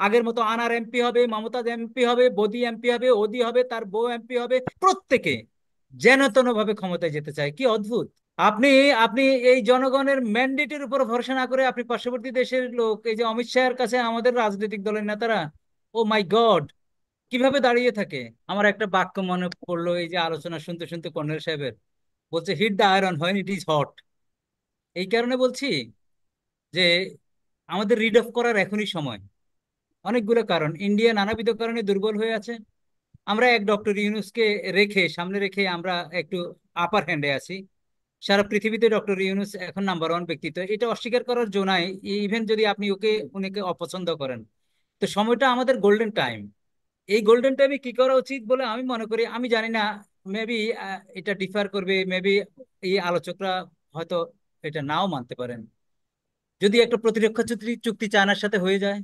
আগের মতো আনার এমপি হবে, মমতাজ এমপি হবে, বদি এমপি হবে, ওদি হবে, তার বউ এমপি হবে, প্রত্যেকে যেন তেন ভাবে ক্ষমতায় যেতে চায়। কি অদ্ভুত! আপনি আপনি এই জনগণের ম্যান্ডেটের উপর ভরসা না করে আপনি পার্শ্ববর্তী দেশের লোক, এই যে অমিত শাহের কাছে আমাদের রাজনৈতিক দলের নেতারা, ও মাই গড, কিভাবে দাঁড়িয়ে থাকে। আমার একটা বাক্য মনে পড়লো এই যে আলোচনা শুনতে শুনতে কর্নেল সাহেবের, বলছে hit the iron when it is hot. এই কারণে বলছি যে আমাদের রিড অফ করার এখনই সময়। অনেকগুলো কারণ, ইন্ডিয়া নানাবিধ কারণে দুর্বল হয়ে আছে। আমরা এক ডক্টর ইউনূসকে রেখে, সামনে রেখে আমরা একটু আপার হ্যান্ডে আছি। সারা পৃথিবীতে ডক্টর ইউনূস এখন নাম্বার 1 ব্যক্তিত্ব, এটা অস্বীকার করার জো নাই। ইভেন যদি আপনি উনিকে অপছন্দ করেন, তো সময়টা আমাদের গোল্ডেন টাইম। এই গোল্ডেন টাইমে কি করা উচিত বলে আমি মনে করি, আমি জানি না, মেবি এটা ডিফার করবে, মেবি এই আলোচকরা হয়তো এটা নাও মানতে পারেন। যদি একটা প্রতিরক্ষা চুক্তি চুক্তি চায়নার সাথে হয়ে যায়,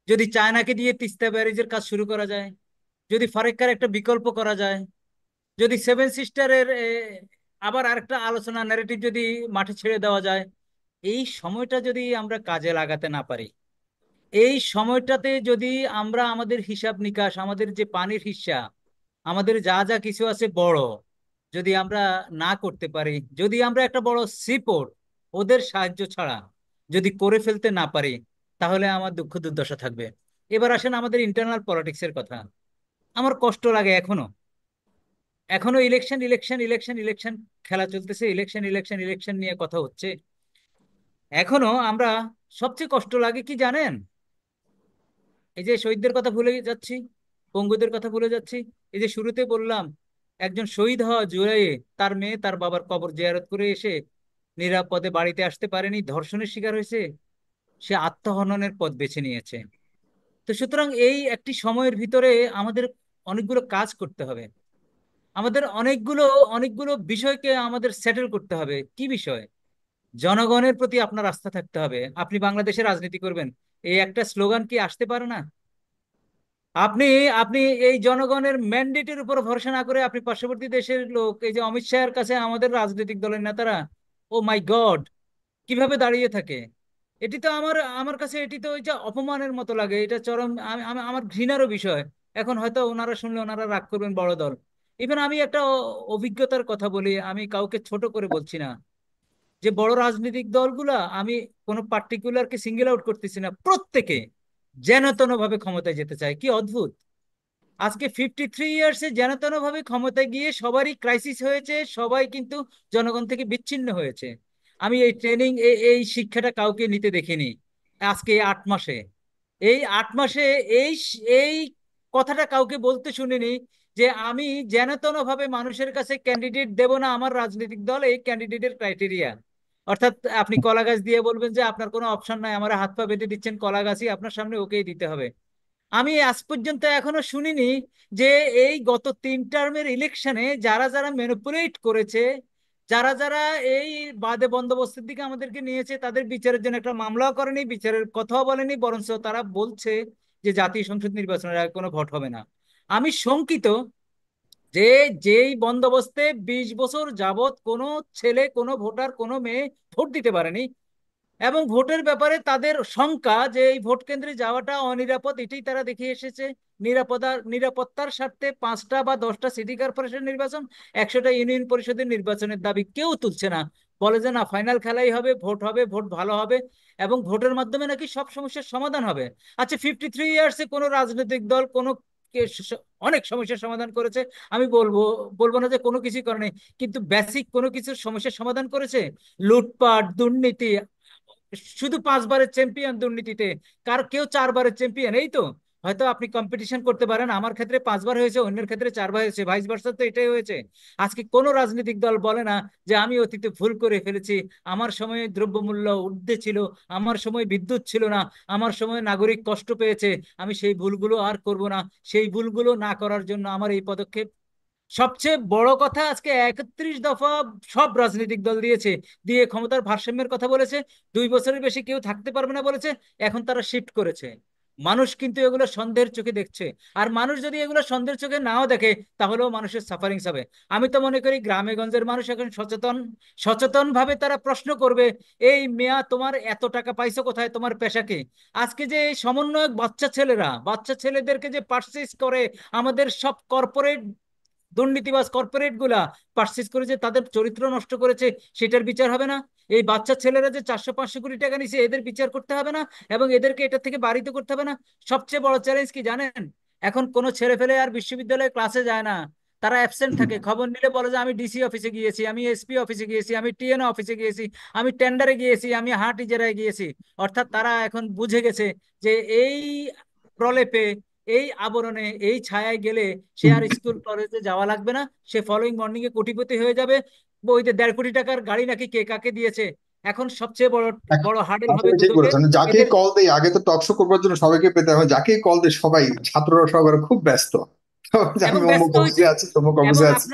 যদি চায়নাকে দিয়ে তিস্তা ব্যারেজের কাজ শুরু করা যায়, যদি ফারাক্কার একটা বিকল্প করা যায়, যদি সেভেন সিস্টারের আবার আরেকটা আলোচনা ন্যারেটিভ যদি মাঠে ছেড়ে দেওয়া যায়, এই সময়টা যদি আমরা কাজে লাগাতে না পারি, এই সময়টাতে যদি আমরা আমাদের হিসাব নিকাশ, আমাদের যে পানির হিস্সা, আমাদের যা যা কিছু আছে বড়, যদি আমরা না করতে পারি, যদি আমরা একটা বড় সিপোর্ট ওদের সাহায্য ছাড়া যদি করে ফেলতে না পারি, তাহলে আমার দুঃখ দুর্দশা থাকবে। এবার আসেন আমাদের ইন্টারনাল পলিটিক্সের কথা। আমার কষ্ট লাগে এখনো, এখনো ইলেকশন ইলেকশন ইলেকশন ইলেকশন খেলা চলতেছে, ইলেকশন ইলেকশন ইলেকশন নিয়ে কথা হচ্ছে এখনো। আমরা সবচেয়ে কষ্ট লাগে কি জানেন? এই যে শহীদদের কথা ভুলে যাচ্ছি, পঙ্গুদের কথা ভুলে যাচ্ছি। এই যে শুরুতে বললাম, একজন শহীদ হওয়া জুলাইয়ে তার মেয়ে তার বাবার কবর জিয়ারত করে এসে নিরাপদে বাড়িতে আসতে পারেনি, ধর্ষণের শিকার হয়েছে, সে আত্মহননের পথ বেছে নিয়েছে। তো সুতরাং এই একটি সময়ের ভিতরে আমাদের অনেকগুলো কাজ করতে হবে, আমাদের অনেকগুলো অনেকগুলো বিষয়কে আমাদের সেটেল করতে হবে। কি বিষয়? জনগণের প্রতি আপনার আস্থা থাকতে হবে। আপনি বাংলাদেশে রাজনীতি করবেন, এই একটা স্লোগান কি আসতে পারে না? আপনি আপনি এই জনগণের ম্যান্ডেটের উপর ভরসা না করে আপনি পার্শ্ববর্তী দেশের লোক, এই যে অমিত শাহের কাছে আমাদের রাজনৈতিক দলের নেতারা, ও মাই গড, কিভাবে দাঁড়িয়ে থাকে। এটি তো আমার আমার কাছে এটি তো ওই যে অপমানের মতো লাগে, এটা চরম, আমার ঘৃণারও বিষয়। এখন হয়তো ওনারা শুনলে ওনারা রাগ করবেন, বড় দল। ইভেন আমি একটা অভিজ্ঞতার কথা বলি, আমি কাউকে ছোট করে বলছি না, যে বড় রাজনৈতিক দলগুলা, আমি কোনো পার্টিকুলারকে সিঙ্গেল আউট করতেছি না, প্রত্যেকে যেন তেন ভাবে ক্ষমতায় যেতে চায়। কি অদ্ভুত! আজকে 53 ইয়ার্সে যেন তেন ভাবে ক্ষমতায় গিয়ে সবারই ক্রাইসিস হয়েছে, সবাই কিন্তু জনগণ থেকে বিচ্ছিন্ন হয়েছে। আমি এই ট্রেনিং, এই শিক্ষাটা কাউকে নিতে দেখিনি আজকে এই 8 মাসে। এই 8 মাসে এই কথাটা কাউকে বলতে শুনিনি, যে আমি যেন তেন ভাবে মানুষের কাছে ক্যান্ডিডেট দেব না, আমার রাজনৈতিক দল এই ক্যান্ডিডেটের ক্রাইটেরিয়া। অর্থাৎ আপনি কলা গাছ দিয়ে বলবেন যে আপনার কোনো অপশন নাই, আমার হাত পা বেঁধে দিচ্ছেন, কলা গাছই আপনার সামনে, ওকেই দিতে হবে। আমি আজ পর্যন্ত এখনো শুনিনি যে এই গত 3 টার্মের ইলেকশনে যারা যারা ম্যানিপুলেট করেছে, যারা যারা এই বাদে বন্দোবস্তের দিকে আমাদেরকে নিয়েছে, তাদের বিচারের জন্য একটা মামলাও করেনি, বিচারের কথাও বলেনি, বরঞ্চ তারা বলছে যে জাতীয় সংসদ নির্বাচনের আগে কোনো ভোট হবে না। আমি শঙ্কিত যে যেই বন্দোবস্তে 20 বছর যাবত কোনো ছেলে, কোনো ভোটার, কোনো মেয়ে ভোট দিতে পারেনি, এবং ভোটের ব্যাপারে তাদের শঙ্কা যে এই ভোট কেন্দ্রে যাওয়াটা অনিরাপদ, এটাই তারা দেখিয়ে এসেছে। নিরাপত্তার স্বার্থে 5টা বা 10টা সিটি কর্পোরেশন নির্বাচন, 100টা ইউনিয়ন পরিষদের নির্বাচনের দাবি কেউ তুলছে না। বলে যে না, ফাইনাল খেলাই হবে, ভোট হবে, ভোট ভালো হবে, এবং ভোটের মাধ্যমে নাকি সব সমস্যার সমাধান হবে। আচ্ছা, 53 ইয়ার্সে কোনো রাজনৈতিক দল কোনো অনেক সমস্যার সমাধান করেছে, আমি বলবো বলবো না যে কোনো কিছু করে নাই, কিন্তু বেসিক কোনো কিছুর সমস্যার সমাধান করেছে? লুটপাট, দুর্নীতি, শুধু 5বারের চ্যাম্পিয়ন দুর্নীতিতে, কার কেউ 4বারের চ্যাম্পিয়ন, এই তো। হয়তো আপনি কম্পিটিশন করতে পারেন, আমার ক্ষেত্রে 5বার হয়েছে, অন্যের ক্ষেত্রে 4বার হয়েছে, ভাইস ভার্সা তো এটাই হয়েছে। আজকে কোনো রাজনৈতিক দল বলে না যে আমি অতীতে ভুল করে ফেলেছি, আমার সময়ে দ্রব্যমূল্য ঊর্ধ্বে ছিল, আমার সময় বিদ্যুৎ ছিল না, আমার সময় নাগরিক কষ্ট পেয়েছে, আমি সেই ভুলগুলো আর করব না। সেই ভুলগুলো না করার জন্য আমার এই পদক্ষেপ। সবচেয়ে বড় কথা, আজকে 31 দফা সব রাজনৈতিক দল দিয়েছে, দিয়ে ক্ষমতার ভারসাম্যের কথা বলেছে, 2 বছরের বেশি কেউ থাকতে পারবে না বলেছে। এখন তারা শিফট করেছে, মানুষ কিন্তু এগুলো সন্দেহের চোখে দেখছে। আর মানুষ যদি এগুলো সন্দেহের চোখে নাও দেখে, তাহলেও মানুষের সাফারিংস হবে। আমি তো মনে করি গ্রামে গঞ্জের মানুষ এখন সচেতন, সচেতন ভাবে তারা প্রশ্ন করবে, এই মেয়া তোমার এত টাকা পাইছো কোথায়, তোমার পেশা কি? আজকে যে এই সমন্বয়ক বাচ্চা ছেলেরা, বাচ্চা ছেলেদেরকে যে পার্সেস করে আমাদের সব কর্পোরেট দুর্নীতিবাজ কর্পোরেট গুলা পার্সেস করেছে, তাদের চরিত্র নষ্ট করেছে, সেটার বিচার হবে না? এই বাচ্চা ছেলেরা যে 400-500 কোটি টাকা নিছে, এদের বিচার করতে হবে না? এবং এদেরকে এটা থেকে বাড়িতে করতে হবে না? সবচেয়ে বড় চ্যালেঞ্জ কি জানেন? এখন কোনো ছেলে ফেলে আর বিশ্ববিদ্যালয়ে ক্লাসে যায় না, তারা অ্যাবসেন্ট থাকে। খবর নিলে বলে যে আমি ডিসি অফিসে গিয়েছি, আমি এসপি অফিসে গিয়েছি, আমি টিএনও অফিসে গিয়েছি, আমি টেন্ডারে গিয়েছি, আমি হাট ইজারায় গিয়েছি। অর্থাৎ তারা এখন বুঝে গেছে যে এই প্রলেপে, এই আবরণে, এই ছায়ায় গেলে সে আর স্কুল কলেজে যাওয়া লাগবে না। সে ফলোইং মর্নিং এ কোটিপতি হয়ে যাবে। ওই যে 1.5 কোটি টাকার গাড়ি নাকি কে কাকে দিয়েছে। এখন সবচেয়ে বড় বড় হার্ডেল হবে আসলে ঠিক দুদকের। বলেছেন, যাকেই এদের কল দেই আগে তো টকশো করবার জন্য সবাইকে পেতে হয়, যাকেই কল দেয় সবাই, ছাত্ররা সবাই খুব ব্যস্ত। যে এবং আমি অমুক ব্যস্ত অফিসে হয়েছে। আছি, তমুক এবং অফিসে আছি।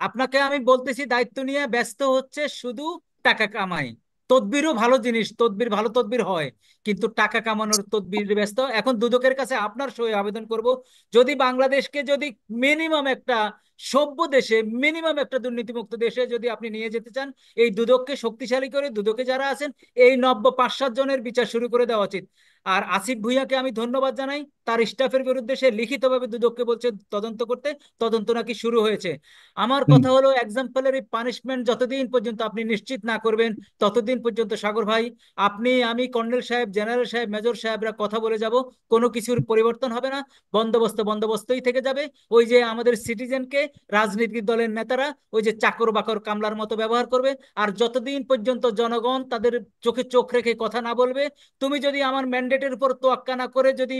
আপনাকে আমি বলতেছি, দায়িত্ব নিয়ে ব্যস্ত হচ্ছে শুধু টাকা কামাই। তদবিরও ভালো জিনিস, তদবির ভালো তদবির হয়, কিন্তু টাকা কামানোর তদবির ব্যস্ত। এখন দুদকের কাছে আপনার সই আবেদন করব, যদি বাংলাদেশকে যদি মিনিমাম একটা সভ্য দেশে, মিনিমাম একটা দুর্নীতিমুক্ত দেশে যদি আপনি নিয়ে যেতে চান, এই দুদককে শক্তিশালী করে দুদকে যারা আছেন এই নব্য 5-7 জনের বিচার শুরু করে দেওয়া উচিত। আর আসিফ ভুঁইয়াকে আমি ধন্যবাদ জানাই, তার স্টাফের বিরুদ্ধে সে লিখিতভাবে দুদককে বলছে তদন্ত করতে। তদন্ত নাকি শুরু হয়েছে। আমার হুম। কথা হলো, এক্সাম্পলারি পানিশমেন্ট যতদিন পর্যন্ত আপনি নিশ্চিত না করবেন, ততদিন পর্যন্ত সাগর ভাই, আপনি, আমি, কর্নেল সাহেব, জেনারেল সাহেব, মেজর সাহেবরা কথা বলে যাব, কোনো কিছুর পরিবর্তন হবে না। বন্দোবস্ত বন্দোবস্তই থেকে যাবে। ওই যে আমাদের সিটিজেনকে রাজনৈতিক দলের নেতারা ওই যে চাকর বাকর কামলার মতো ব্যবহার করবে। আর যতদিন পর্যন্ত জনগণ তাদের চোখে চোখ রেখে কথা না বলবে, তুমি যদি আমার ম্যান্ডেটের উপর তোয়াক্কা না করে যদি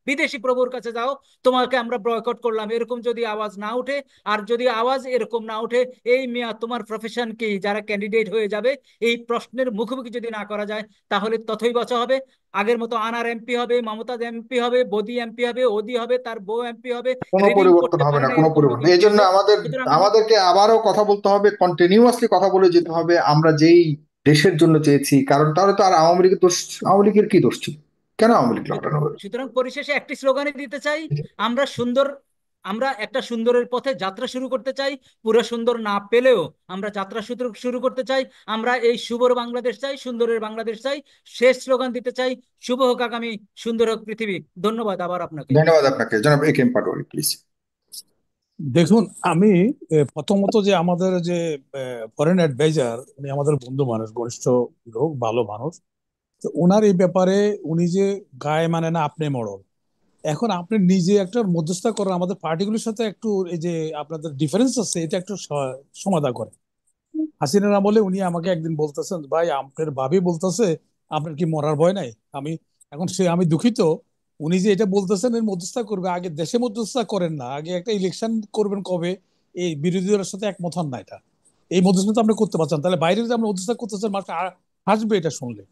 বিদেশি প্রভুর কাছে যাও, তোমাকে আমরা বয়কট করলাম, এরকম যদি আওয়াজ না উঠে, আর যদি আওয়াজ এরকম না উঠে, এই মিয়া তোমার প্রফেশন কি, যারা ক্যান্ডিডেট হয়ে যাবে, এই প্রশ্নের মুখোমুখি যদি না করা যায়, তাহলে ততই বচা হবে। আগের মতো আনার এমপি হবে, মমতাজ এমপি হবে, বদি এমপি হবে, ওদি হবে, তার বউ এমপি হবে। কোনো রিডিং পরিবর্তন পড়তে হবে পারে না, না কোনো এরকম লোক পরিবর্তন। এই এমপি জন্য হবে। আমাদের সুতরাং আমাদেরকে আবারও কথা বলতে হবে, কন্টিনিউয়াসলি কথা বলে যেতে হবে আমরা যেই দেশের জন্য চেয়েছি। কারণ তাহলে তো আর আওয়ামী লীগের দোষ, আওয়ামী লীগের কি দোষ ছিল? কেন আওয়ামী লীগ সুতরাং লটানো হবে? সুতরাং পরিশেষে একটি স্লোগানই দিতে চাই, আমরা সুন্দর, আমরা একটা সুন্দরের পথে যাত্রা শুরু করতে চাই। পুরো সুন্দর না পেলেও আমরা যাত্রা শুরু শুরু করতে চাই। আমরা এই শুভর বাংলাদেশ চাই, সুন্দরের বাংলাদেশ চাই। শেষ স্লোগান দিতে চাই, শুভ হোক আগামী, সুন্দর হোক পৃথিবী। ধন্যবাদ আবার আপনাকে। ধন্যবাদ আপনাকে, জনাব এ কে এম পাটোয়ারি, প্লিজ। দেখুন, আমি প্রথমত যে আমাদের যে ফরেন অ্যাডভাইজার, উনি আমাদের বন্ধু মানুষ, ঘনিষ্ঠ লোক, ভালো মানুষ। তো ওনার এই ব্যাপারে উনি যে গায়ে মানে না আপনি মরল, এখন আপনি নিজে একটা মধ্যস্থতা করেন আমাদের পার্টিগুলোর সাথে, একটু এই যে আপনাদের ডিফারেন্স আছে এটা একটু সমাধা করেন। হাসিনার আমলে উনি আমাকে একদিন বলতেছেন, ভাই আপনার ভাবি বলতেছে আপনার কি মরার ভয় নাই। আমি এখন আমি দুঃখিত, উনি যে এটা বলতেছেন এর মধ্যস্থতা করবে, আগে দেশে মধ্যস্থতা করেন না, আগে একটা ইলেকশন করবেন কবে, এই বিরোধী দলের সাথে একমত হন না। এটা এই মধ্যস্থতা আপনি করতে পারছেন, তাহলে বাইরে যদি আপনি মধ্যস্থতা করতেছেন মানুষ হাসবে এটা শুনলে।